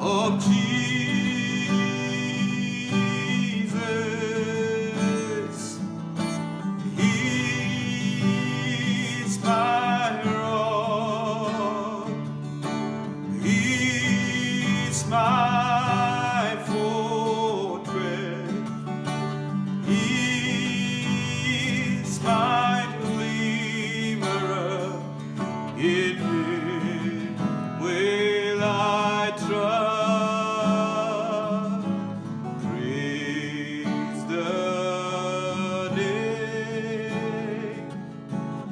of Jesus. He's my rock. He's my fortress. He's my deliverer. In Him will I trust. Praise the name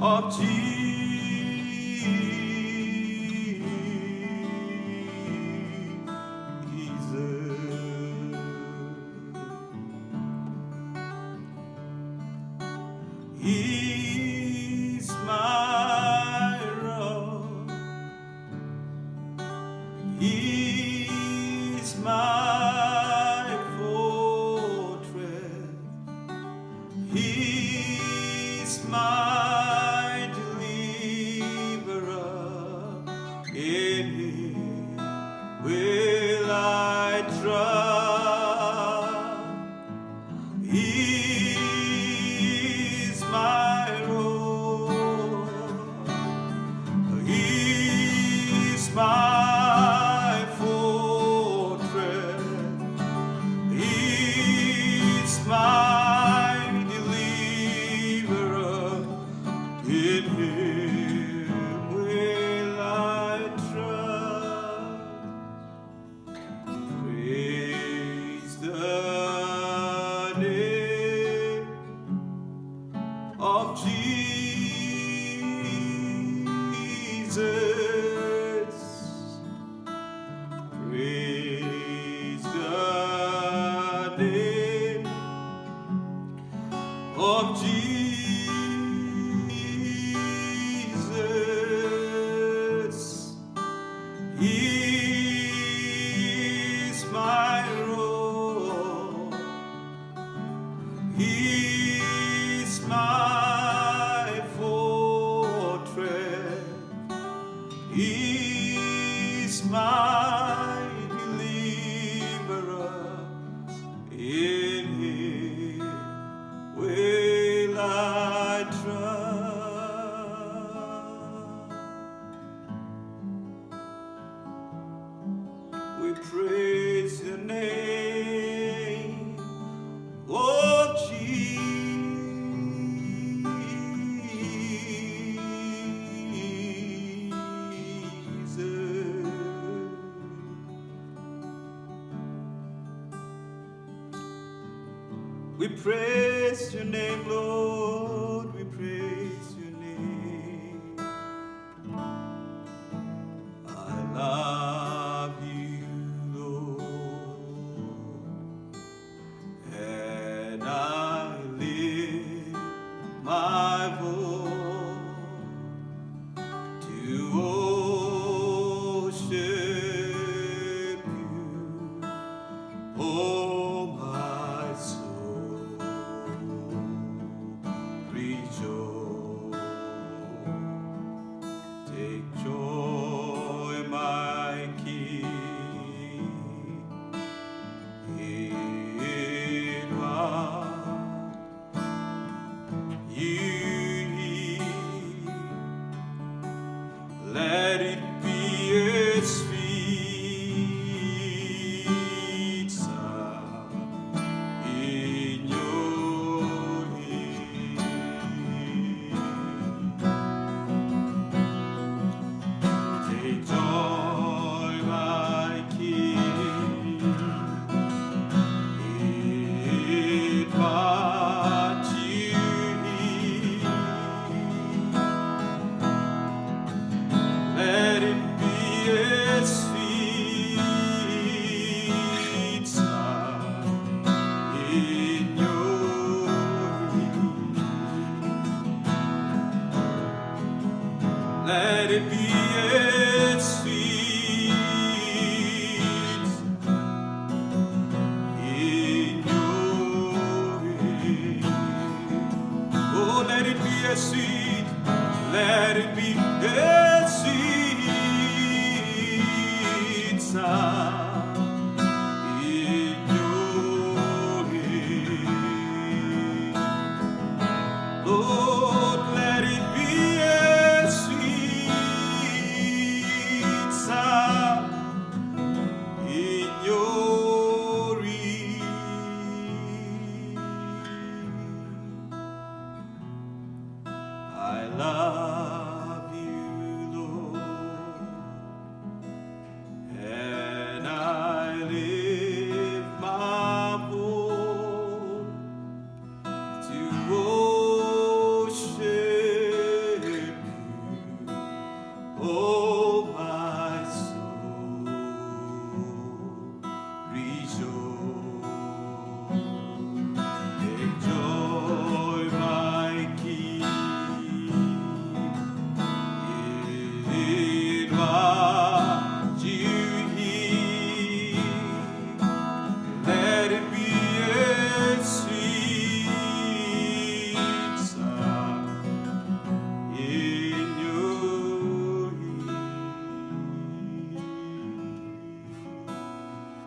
of Jesus. He's my rock. He's my fortress. He's my deliverer. In Him will I trust. He's my rock. He's my fortress. He's my deliverer. In Him will I trust. Praise the name of Jesus. Praise the name of Jesus. He's my rock. He's my fortress. He's my deliverer. In Him will I trust. We praise Your name, oh Jesus. We praise Your name, Lord. We praise Your name. I love You, Lord, and I lift my voice to worship You, oh my soul, rejoice.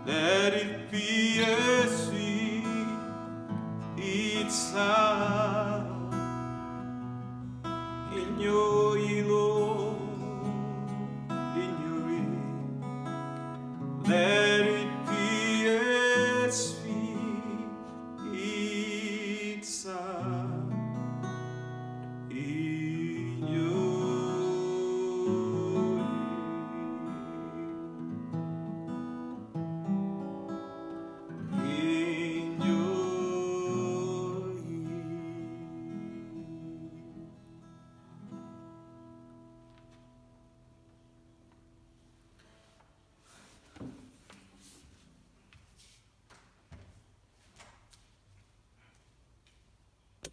Let it be a sweet sound.